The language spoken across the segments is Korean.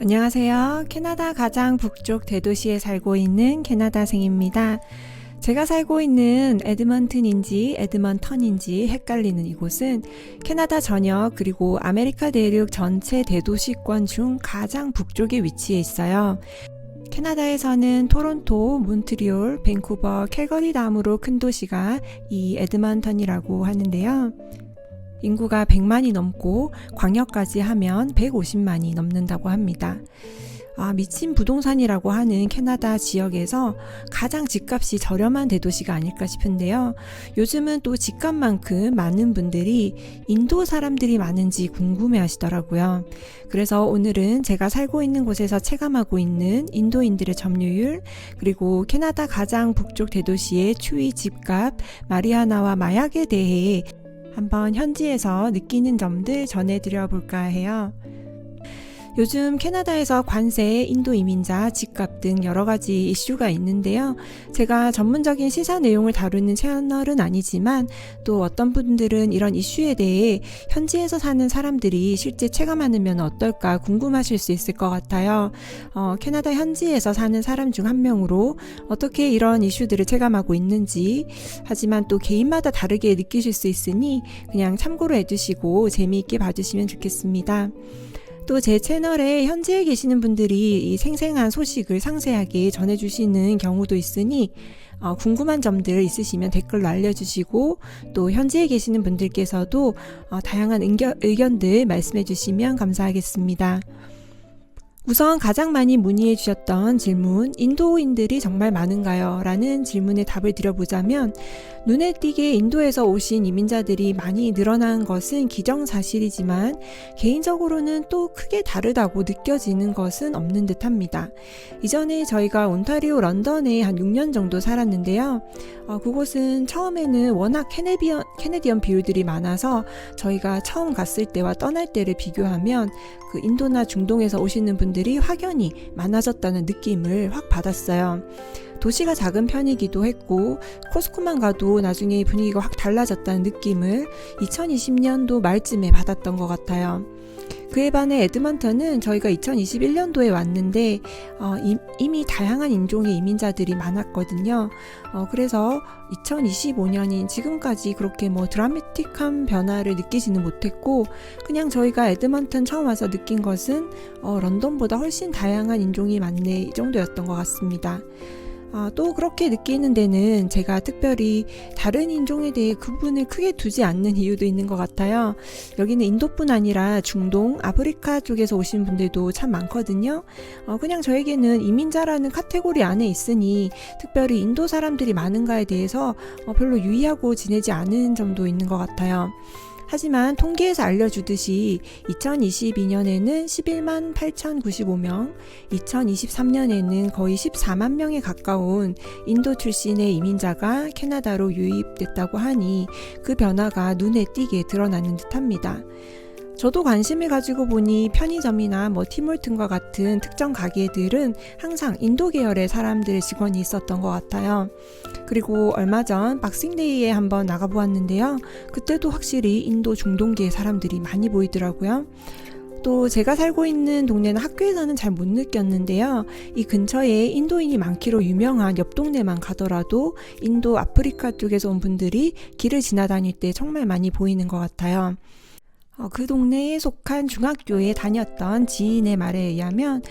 안녕하세요. 캐나다 가장 북쪽 대도시에 살고 있는 캐나다생입니다. 제가 살고 있는 에드먼튼인지 에드먼턴인지 헷갈리는 이곳은 캐나다 전역 그리고 아메리카 대륙 전체 대도시권 중 가장 북쪽에 위치해 있어요. 캐나다에서는 토론토, 몬트리올, 밴쿠버, 캘거리 다음으로 큰 도시가 이 에드먼턴이라고 하는데요. 인구가 100만이 넘고 광역까지 하면 150만이 넘는다고 합니다. 미친 부동산이라고 하는 캐나다 지역에서 가장 집값이 저렴한 대도시가 아닐까 싶은데요. 요즘은 또 집값만큼 많은 분들이 인도 사람들이 많은지 궁금해 하시더라고요. 그래서 오늘은 제가 살고 있는 곳에서 체감하고 있는 인도인들의 점유율, 그리고 캐나다 가장 북쪽 대도시의 추위 집값, 마리화나와 마약에 대해 한번 현지에서 느끼는 점들 전해드려 볼까 해요. 요즘 캐나다에서 관세, 인도 이민자, 집값 등 여러 가지 이슈가 있는데요. 제가 전문적인 시사 내용을 다루는 채널은 아니지만 또 어떤 분들은 이런 이슈에 대해 현지에서 사는 사람들이 실제 체감하는 면 어떨까 궁금하실 수 있을 것 같아요. 캐나다 현지에서 사는 사람 중 한 명으로 어떻게 이런 이슈들을 체감하고 있는지, 하지만 또 개인마다 다르게 느끼실 수 있으니 그냥 참고로 해두시고 재미있게 봐주시면 좋겠습니다. 또 제 채널에 현지에 계시는 분들이 이 생생한 소식을 상세하게 전해주시는 경우도 있으니 궁금한 점들 있으시면 댓글로 알려주시고, 또 현지에 계시는 분들께서도 다양한 의견들 말씀해 주시면 감사하겠습니다. 우선 가장 많이 문의해 주셨던 질문, 인도인들이 정말 많은가요? 라는 질문에 답을 드려보자면, 눈에 띄게 인도에서 오신 이민자들이 많이 늘어난 것은 기정사실이지만 개인적으로는 또 크게 다르다고 느껴지는 것은 없는 듯 합니다. 이전에 저희가 온타리오 런던에 한 6년 정도 살았는데요. 그곳은 처음에는 워낙 캐네디언 비율들이 많아서 저희가 처음 갔을 때와 떠날 때를 비교하면 그 인도나 중동에서 오시는 분들이 확연히 많아졌다는 느낌을 확 받았어요. 도시가 작은 편이기도 했고 코스코만 가도 나중에 분위기가 확 달라졌다는 느낌을 2020년도 말쯤에 받았던 것 같아요. 그에 반해 에드먼턴은 저희가 2021년도에 왔는데 이미 다양한 인종의 이민자들이 많았거든요. 그래서 2025년인 지금까지 그렇게 드라마틱한 변화를 느끼지는 못했고, 그냥 저희가 에드먼턴 처음 와서 느낀 것은 런던보다 훨씬 다양한 인종이 많네, 이 정도였던 것 같습니다. 또 그렇게 느끼는 데는 제가 특별히 다른 인종에 대해 구분을 크게 두지 않는 이유도 있는 것 같아요. 여기는 인도뿐 아니라 중동, 아프리카 쪽에서 오신 분들도 참 많거든요. 그냥 저에게는 이민자라는 카테고리 안에 있으니 특별히 인도 사람들이 많은가에 대해서 별로 유의하고 지내지 않은 점도 있는 것 같아요. 하지만 통계에서 알려주듯이 2022년에는 11만 8,095명, 2023년에는 거의 14만 명에 가까운 인도 출신의 이민자가 캐나다로 유입됐다고 하니 그 변화가 눈에 띄게 드러나는 듯합니다. 저도 관심을 가지고 보니 편의점이나 티몰튼과 같은 특정 가게들은 항상 인도 계열의 사람들의 직원이 있었던 것 같아요. 그리고 얼마 전 박싱데이에 한번 나가보았는데요. 그때도 확실히 인도 중동계의 사람들이 많이 보이더라고요. 또 제가 살고 있는 동네는 학교에서는 잘 못 느꼈는데요. 이 근처에 인도인이 많기로 유명한 옆 동네만 가더라도 인도 아프리카 쪽에서 온 분들이 길을 지나다닐 때 정말 많이 보이는 것 같아요. 그 동네에 속한 중학교에 다녔던 지인의 말에 의하면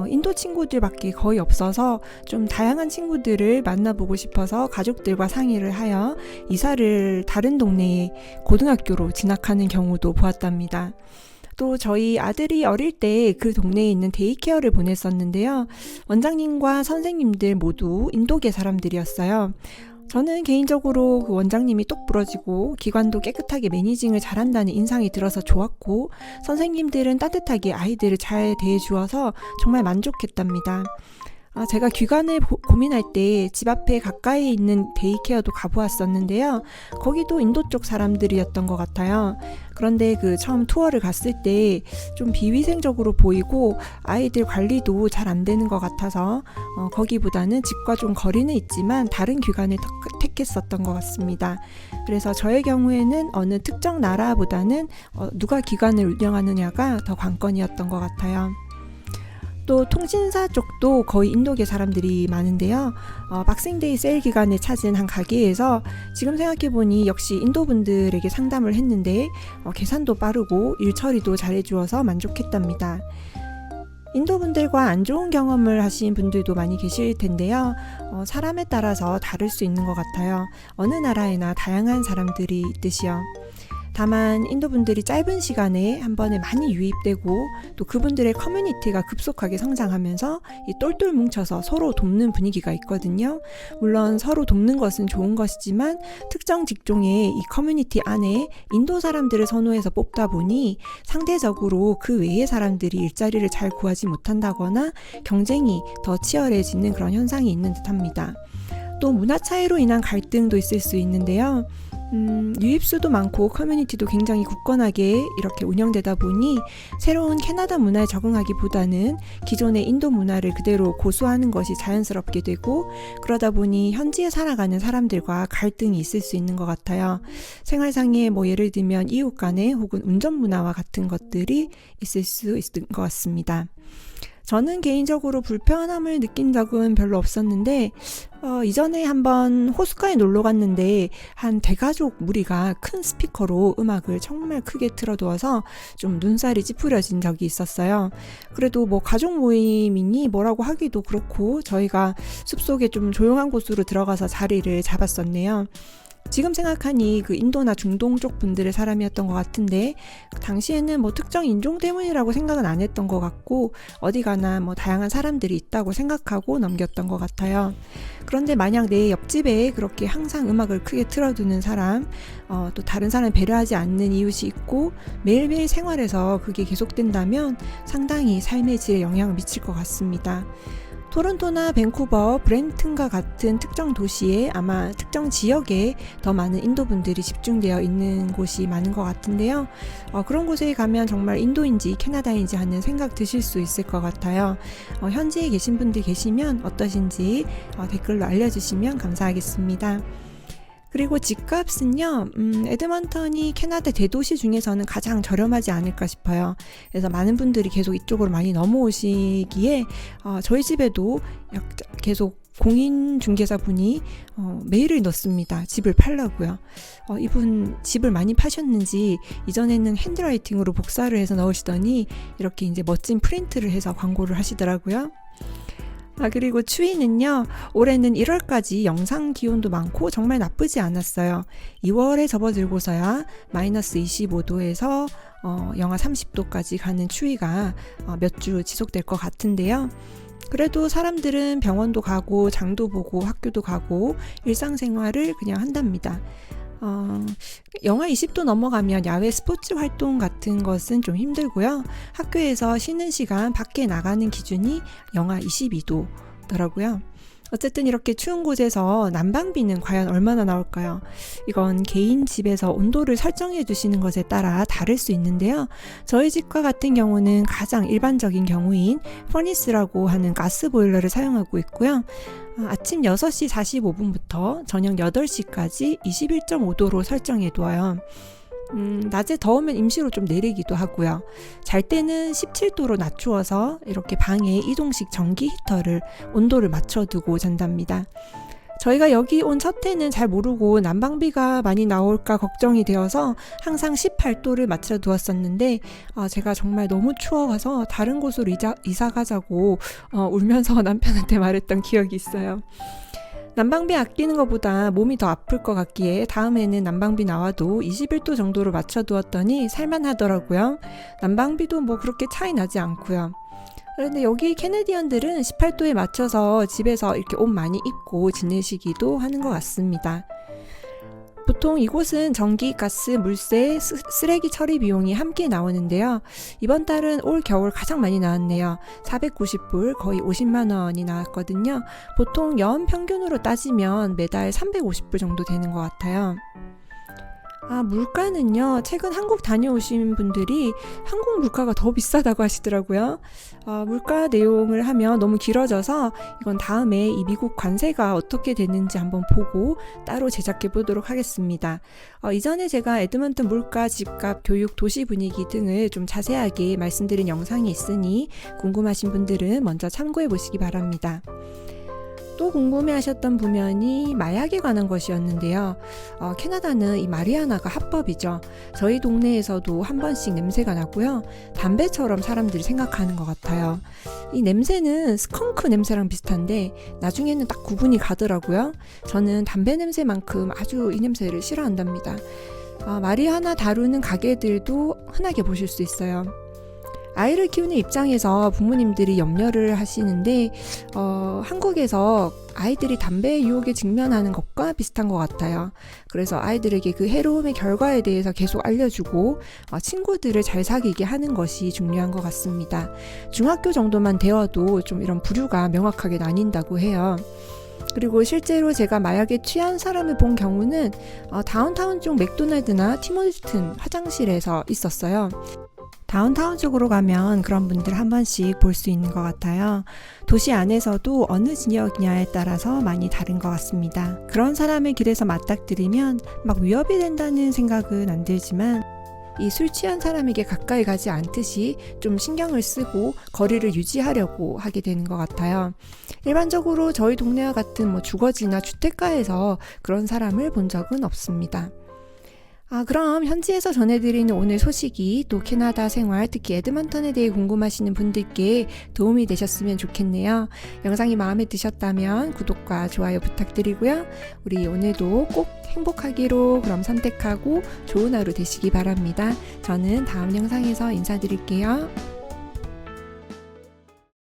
인도 친구들밖에 거의 없어서 좀 다양한 친구들을 만나보고 싶어서 가족들과 상의를 하여 이사를 다른 동네의 고등학교로 진학하는 경우도 보았답니다. 또 저희 아들이 어릴 때 그 동네에 있는 데이케어를 보냈었는데요. 원장님과 선생님들 모두 인도계 사람들이었어요. 저는 개인적으로 그 원장님이 똑 부러지고 기관도 깨끗하게 매니징을 잘한다는 인상이 들어서 좋았고, 선생님들은 따뜻하게 아이들을 잘 대해주어서 정말 만족했답니다. 제가 귀관을 고민할 때 집 앞에 가까이 있는 데이케어도 가보았었는데요. 거기도 인도 쪽 사람들이었던 것 같아요. 그런데 그 처음 투어를 갔을 때 좀 비위생적으로 보이고 아이들 관리도 잘 안 되는 것 같아서 거기보다는 집과 좀 거리는 있지만 다른 귀관을 택했었던 것 같습니다. 그래서 저의 경우에는 어느 특정 나라보다는 누가 기관을 운영하느냐가 더 관건이었던 것 같아요. 또 통신사 쪽도 거의 인도계 사람들이 많은데요. 박싱데이 세일 기간에 찾은 한 가게에서 지금 생각해보니 역시 인도분들에게 상담을 했는데 계산도 빠르고 일 처리도 잘해주어서 만족했답니다. 인도분들과 안 좋은 경험을 하신 분들도 많이 계실 텐데요. 사람에 따라서 다를 수 있는 것 같아요. 어느 나라에나 다양한 사람들이 있듯이요. 다만 인도분들이 짧은 시간에 한 번에 많이 유입되고 또 그분들의 커뮤니티가 급속하게 성장하면서 이 똘똘 뭉쳐서 서로 돕는 분위기가 있거든요. 물론 서로 돕는 것은 좋은 것이지만 특정 직종의 이 커뮤니티 안에 인도 사람들을 선호해서 뽑다 보니 상대적으로 그 외의 사람들이 일자리를 잘 구하지 못한다거나 경쟁이 더 치열해지는 그런 현상이 있는 듯합니다. 또 문화 차이로 인한 갈등도 있을 수 있는데요. 유입수도 많고 커뮤니티도 굉장히 굳건하게 이렇게 운영되다 보니 새로운 캐나다 문화에 적응하기보다는 기존의 인도 문화를 그대로 고수하는 것이 자연스럽게 되고, 그러다 보니 현지에 살아가는 사람들과 갈등이 있을 수 있는 것 같아요. 생활상에 예를 들면 이웃 간에 혹은 운전 문화와 같은 것들이 있을 수 있는 것 같습니다. 저는 개인적으로 불편함을 느낀 적은 별로 없었는데 이전에 한번 호숫가에 놀러 갔는데 한 대가족 무리가 큰 스피커로 음악을 정말 크게 틀어두어서 좀 눈살이 찌푸려진 적이 있었어요. 그래도 가족 모임이니 뭐라고 하기도 그렇고 저희가 숲속에 좀 조용한 곳으로 들어가서 자리를 잡았었네요. 지금 생각하니 그 인도나 중동 쪽 분들의 사람이었던 것 같은데 당시에는 특정 인종 때문이라고 생각은 안 했던 것 같고 어디 가나 다양한 사람들이 있다고 생각하고 넘겼던 것 같아요. 그런데 만약 내 옆집에 그렇게 항상 음악을 크게 틀어두는 사람, 또 다른 사람을 배려하지 않는 이웃이 있고 매일매일 생활에서 그게 계속된다면 상당히 삶의 질에 영향을 미칠 것 같습니다. 토론토나 밴쿠버, 브렌튼과 같은 특정 도시에 아마 특정 지역에 더 많은 인도분들이 집중되어 있는 곳이 많은 것 같은데요. 그런 곳에 가면 정말 인도인지 캐나다인지 하는 생각 드실 수 있을 것 같아요. 현지에 계신 분들 계시면 어떠신지 댓글로 알려주시면 감사하겠습니다. 그리고 집값은요, 에드먼턴이 캐나다 대도시 중에서는 가장 저렴하지 않을까 싶어요. 그래서 많은 분들이 계속 이쪽으로 많이 넘어오시기에 저희 집에도 계속 공인중개사분이 메일을 넣습니다. 집을 팔라고요. 이분 집을 많이 파셨는지 이전에는 핸드라이팅으로 복사를 해서 넣으시더니 이렇게 이제 멋진 프린트를 해서 광고를 하시더라고요. 그리고 추위는요, 올해는 1월까지 영상 기온도 많고 정말 나쁘지 않았어요. 2월에 접어들고서야 마이너스 25도에서 영하 30도까지 가는 추위가 몇 주 지속될 것 같은데요. 그래도 사람들은 병원도 가고 장도 보고 학교도 가고 일상생활을 그냥 한답니다. 영하 20도 넘어가면 야외 스포츠 활동 같은 것은 좀 힘들고요. 학교에서 쉬는 시간 밖에 나가는 기준이 영하 22도더라고요. 어쨌든 이렇게 추운 곳에서 난방비는 과연 얼마나 나올까요? 이건 개인 집에서 온도를 설정해 주시는 것에 따라 다를 수 있는데요. 저희 집과 같은 경우는 가장 일반적인 경우인 퍼니스라고 하는 가스 보일러를 사용하고 있고요. 아침 6시 45분부터 저녁 8시까지 21.5도로 설정해 두어요. 낮에 더우면 임시로 좀 내리기도 하고요. 잘 때는 17도로 낮추어서 이렇게 방에 이동식 전기 히터를 온도를 맞춰두고 잔답니다. 저희가 여기 온 첫 해는 잘 모르고 난방비가 많이 나올까 걱정이 되어서 항상 18도를 맞춰 두었었는데 제가 정말 너무 추워서 다른 곳으로 이사 가자고 울면서 남편한테 말했던 기억이 있어요. 난방비 아끼는 것보다 몸이 더 아플 것 같기에 다음에는 난방비 나와도 21도 정도로 맞춰두었더니 살만하더라고요. 난방비도 그렇게 차이 나지 않고요. 그런데 여기 캐네디언들은 18도에 맞춰서 집에서 이렇게 옷 많이 입고 지내시기도 하는 것 같습니다. 보통 이곳은 전기, 가스, 물세, 쓰레기 처리 비용이 함께 나오는데요. 이번 달은 올 겨울 가장 많이 나왔네요. 490불, 거의 50만 원이 나왔거든요. 보통 연 평균으로 따지면 매달 350불 정도 되는 것 같아요. 물가는요, 최근 한국 다녀오신 분들이 한국 물가가 더 비싸다고 하시더라고요. 물가 내용을 하면 너무 길어져서 이건 다음에 이 미국 관세가 어떻게 되는지 한번 보고 따로 제작해 보도록 하겠습니다. 이전에 제가 에드먼튼 물가, 집값, 교육, 도시 분위기 등을 좀 자세하게 말씀드린 영상이 있으니 궁금하신 분들은 먼저 참고해 보시기 바랍니다. 또 궁금해하셨던 부면이 마약에 관한 것이었는데요. 캐나다는 이 마리아나가 합법이죠. 저희 동네에서도 한 번씩 냄새가 나고요. 담배처럼 사람들이 생각하는 것 같아요. 이 냄새는 스컹크 냄새랑 비슷한데 나중에는 딱 구분이 가더라고요. 저는 담배 냄새만큼 아주 이 냄새를 싫어한답니다. 마리아나 다루는 가게들도 흔하게 보실 수 있어요. 아이를 키우는 입장에서 부모님들이 염려를 하시는데 한국에서 아이들이 담배 유혹에 직면하는 것과 비슷한 것 같아요. 그래서 아이들에게 그 해로움의 결과에 대해서 계속 알려주고 친구들을 잘 사귀게 하는 것이 중요한 것 같습니다. 중학교 정도만 되어도 좀 이런 부류가 명확하게 나뉜다고 해요. 그리고 실제로 제가 마약에 취한 사람을 본 경우는 다운타운 쪽 맥도날드나 티몰튼 화장실에서 있었어요. 다운타운 쪽으로 가면 그런 분들 한 번씩 볼 수 있는 것 같아요. 도시 안에서도 어느 지역이냐에 따라서 많이 다른 것 같습니다. 그런 사람을 길에서 맞닥뜨리면 막 위협이 된다는 생각은 안 들지만 이 술 취한 사람에게 가까이 가지 않듯이 좀 신경을 쓰고 거리를 유지하려고 하게 되는 것 같아요. 일반적으로 저희 동네와 같은 주거지나 주택가에서 그런 사람을 본 적은 없습니다. 그럼 현지에서 전해드리는 오늘 소식이 또 캐나다 생활, 특히 에드먼턴에 대해 궁금하시는 분들께 도움이 되셨으면 좋겠네요. 영상이 마음에 드셨다면 구독과 좋아요 부탁드리고요. 우리 오늘도 꼭 행복하기로 그럼 선택하고 좋은 하루 되시기 바랍니다. 저는 다음 영상에서 인사드릴게요.